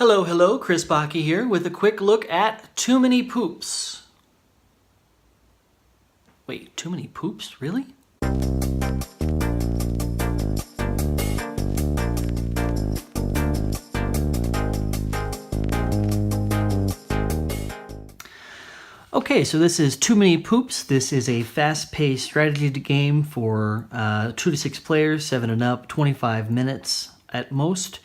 Hello, hello, Chris Bakke here with a quick look at Too Many Poops. Wait, Too Many Poops? Really? Okay, so this is Too Many Poops. This is a fast-paced strategy game for 2 to 6 players, 7 and up, 25 minutes at most.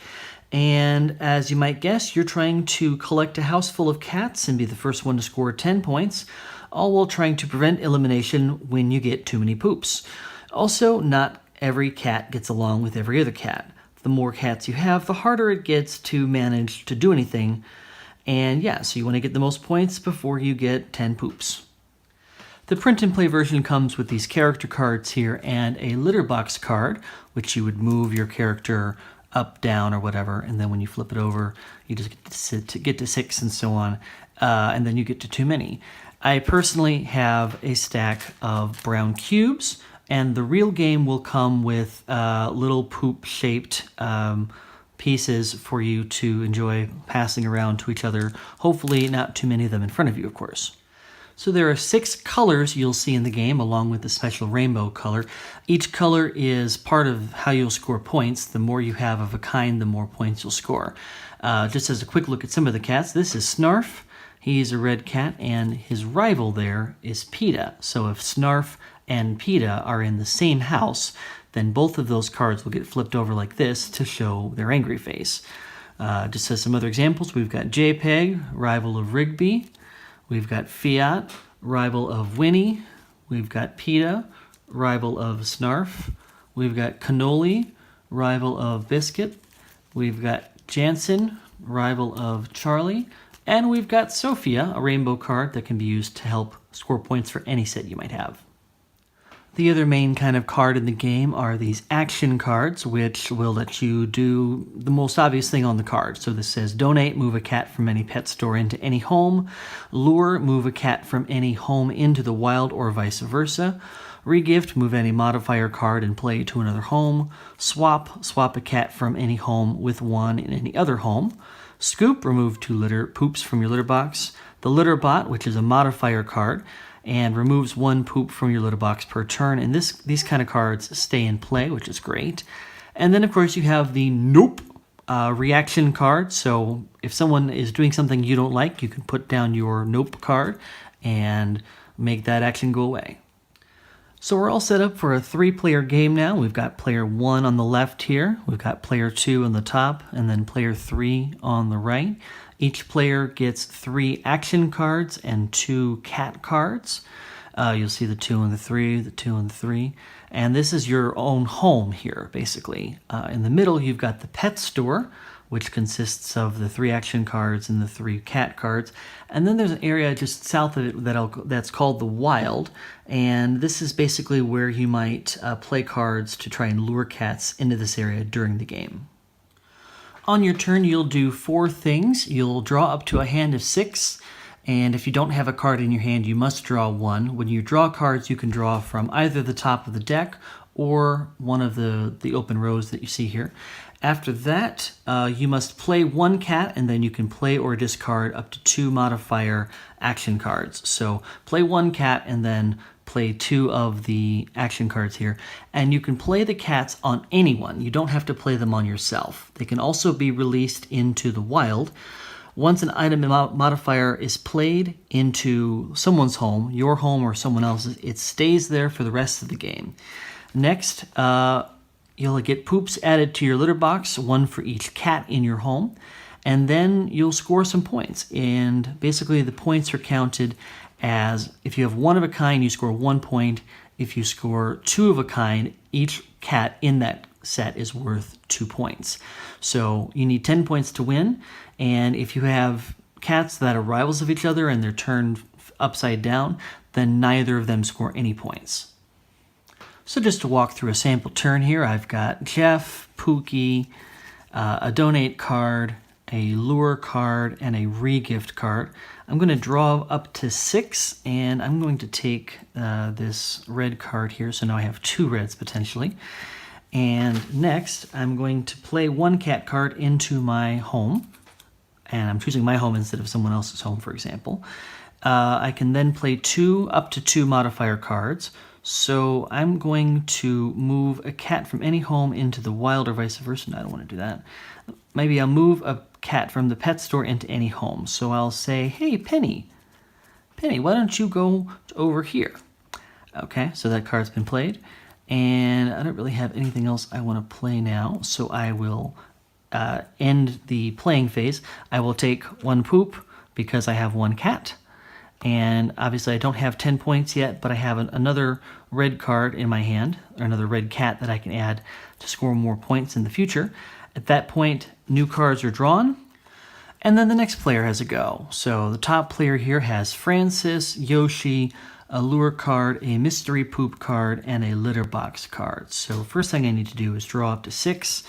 And as you might guess, you're trying to collect a house full of cats and be the first one to score 10 points, all while trying to prevent elimination when you get too many poops. Also, not every cat gets along with every other cat. The more cats you have, the harder it gets to manage to do anything. And yeah, so you want to get the most points before you get 10 poops. The print and play version comes with these character cards here and a litter box card, which you would move your character up, down, or whatever, and then when you flip it over, you just get to 6 and so on, and then you get to too many. I personally have a stack of brown cubes, and the real game will come with little poop-shaped pieces for you to enjoy passing around to each other. Hopefully not too many of them in front of you, of course. So there are 6 colors you'll see in the game, along with the special rainbow color. Each color is part of how you'll score points. The more you have of a kind, the more points you'll score. Just as a quick look at some of the cats, this is Snarf. He's a red cat, and his rival there is PETA. So if Snarf and PETA are in the same house, then both of those cards will get flipped over like this to show their angry face. Just as some other examples, we've got JPEG, rival of Rigby. We've got Fiat, rival of Winnie. We've got PETA, rival of Snarf. We've got Cannoli, rival of Biscuit. We've got Jansen, rival of Charlie. And we've got Sophia, a rainbow card that can be used to help score points for any set you might have. The other main kind of card in the game are these action cards, which will let you do the most obvious thing on the card. So this says donate, move a cat from any pet store into any home. Lure, move a cat from any home into the wild or vice versa. Regift, move any modifier card and play to another home. Swap a cat from any home with one in any other home. Scoop, remove 2 litter poops from your litter box. The litter bot, which is a modifier card, and removes 1 poop from your litter box per turn. And these kind of cards stay in play, which is great. And then, of course, you have the Nope reaction card. So if someone is doing something you don't like, you can put down your Nope card and make that action go away. So we're all set up for a 3-player game now. We've got player 1 on the left here. We've got player 2 on the top, and then player 3 on the right. Each player gets 3 action cards and 2 cat cards. You'll see the 2 and the 3, the 2 and the 3. And this is your own home here, basically. In the middle, you've got the pet store, which consists of the 3 action cards and the 3 cat cards. And then there's an area just south of it that's called the wild. And this is basically where you might play cards to try and lure cats into this area during the game. On your turn, you'll do 4 things. You'll draw up to a hand of 6, and if you don't have a card in your hand, you must draw 1. When you draw cards, you can draw from either the top of the deck or one of the open rows that you see here. After that, you must play 1 cat, and then you can play or discard up to 2 modifier action cards. So play 1 cat and then play 2 of the action cards here. And you can play the cats on anyone. You don't have to play them on yourself. They can also be released into the wild. Once an item modifier is played into someone's home, your home or someone else's, it stays there for the rest of the game. Next, you'll get poops added to your litter box, 1 for each cat in your home. And then you'll score some points. And basically the points are counted as if you have 1 of a kind, you score 1 point. If you score 2 of a kind, each cat in that set is worth 2 points. So you need 10 points to win. And if you have cats that are rivals of each other and they're turned upside down, then neither of them score any points. So just to walk through a sample turn here, I've got Jeff, Pookie, a donate card, a lure card, and a regift card. I'm going to draw up to 6, and I'm going to take this red card here, so now I have 2 reds potentially. And next, I'm going to play 1 cat card into my home. and I'm choosing my home instead of someone else's home, for example, I can then play up to two modifier cards. So I'm going to move a cat from any home into the wild or vice versa. No, I don't want to do that. Maybe I'll move a cat from the pet store into any home. So I'll say, hey, Penny, why don't you go over here? Okay, so that card's been played. And I don't really have anything else I want to play now. So I will end the playing phase. I will take one poop because I have one cat. And obviously I don't have 10 points yet, but I have another red card in my hand, or another red cat that I can add to score more points in the future. At that point, new cards are drawn, and then the next player has a go. So the top player here has Francis, Yoshi, a lure card, a mystery poop card, and a litter box card. So first thing I need to do is draw up to 6.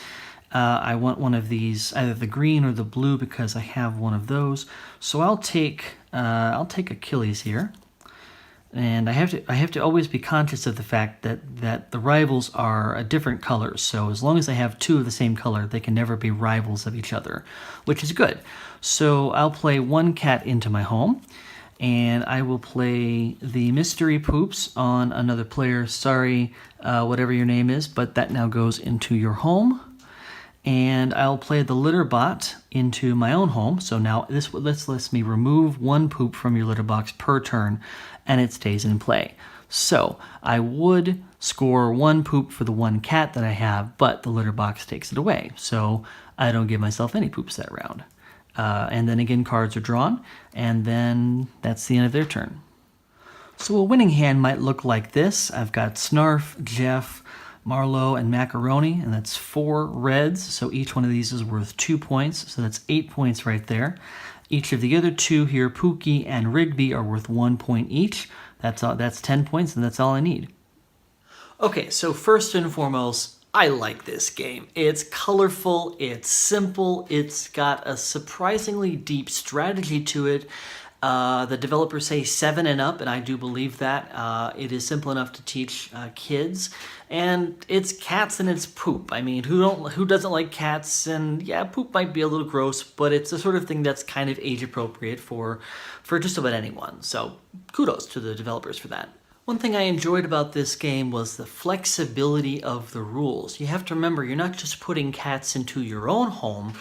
I want one of these, either the green or the blue, because I have one of those. So I'll take Achilles here, and I have to always be conscious of the fact that the rivals are a different colors. So as long as I have two of the same color, they can never be rivals of each other, which is good. So I'll play one cat into my home, and I will play the mystery poops on another player. Sorry, whatever your name is, but that now goes into your home. And I'll play the litter bot into my own home. So now this lets me remove one poop from your litter box per turn, and it stays in play. So I would score one poop for the one cat that I have, but the litter box takes it away. So I don't give myself any poops that round. And then again, cards are drawn, and then that's the end of their turn. So a winning hand might look like this. I've got Snarf, Jeff, Marlowe, and Macaroni, and that's 4 reds, so each one of these is worth 2 points, so that's 8 points right there. Each of the other 2 here, Pookie and Rigby, are worth 1 point each. That's 10 points, and that's all I need. Okay, so first and foremost, I like this game. It's colorful, it's simple, it's got a surprisingly deep strategy to it. The developers say 7 and up, and I do believe that. It is simple enough to teach kids, and it's cats and it's poop. I mean, who doesn't like cats? And yeah, poop might be a little gross, but it's the sort of thing that's kind of age appropriate for just about anyone. So kudos to the developers for that. One thing I enjoyed about this game was the flexibility of the rules. You have to remember, you're not just putting cats into your own home.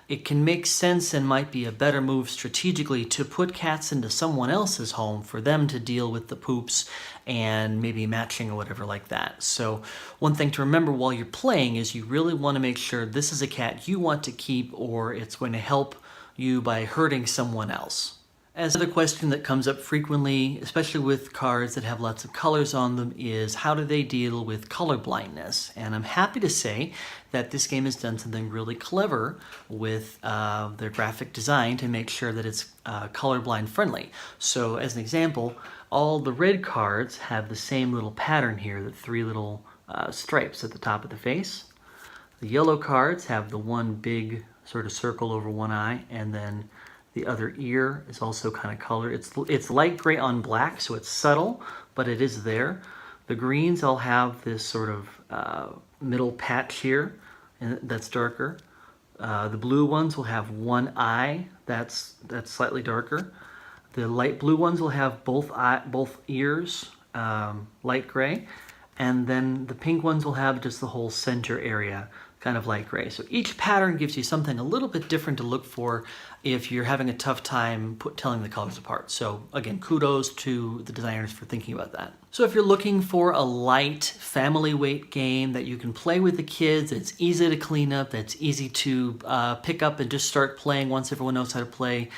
It can make sense and might be a better move strategically to put cats into someone else's home for them to deal with the poops and maybe matching or whatever like that. So one thing to remember while you're playing is you really want to make sure this is a cat you want to keep, or it's going to help you by hurting someone else. As another question that comes up frequently, especially with cards that have lots of colors on them, is how do they deal with color blindness? And I'm happy to say that this game has done something really clever with their graphic design to make sure that it's colorblind friendly. So as an example, all the red cards have the same little pattern here, the 3 little stripes at the top of the face. The yellow cards have the one big sort of circle over one eye, and then the other ear is also kind of colored. It's light gray on black, so it's subtle, but it is there. The greens all have this sort of middle patch here, and that's darker. The blue ones will have one eye that's slightly darker. The light blue ones will have both ears light gray, and then the pink ones will have just the whole center area kind of light gray. So each pattern gives you something a little bit different to look for if you're having a tough time telling the colors apart. So again, kudos to the designers for thinking about that. So if you're looking for a light family weight game that you can play with the kids, it's easy to clean up, that's easy to pick up and just start playing once everyone knows how to play.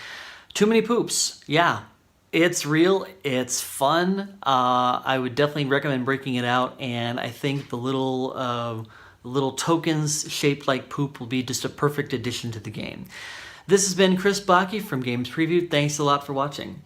Too Many Poops, yeah. It's real, it's fun. I would definitely recommend breaking it out, and I think the little tokens shaped like poop will be just a perfect addition to the game. This has been Chris Bakke from Games Previewed. Thanks a lot for watching.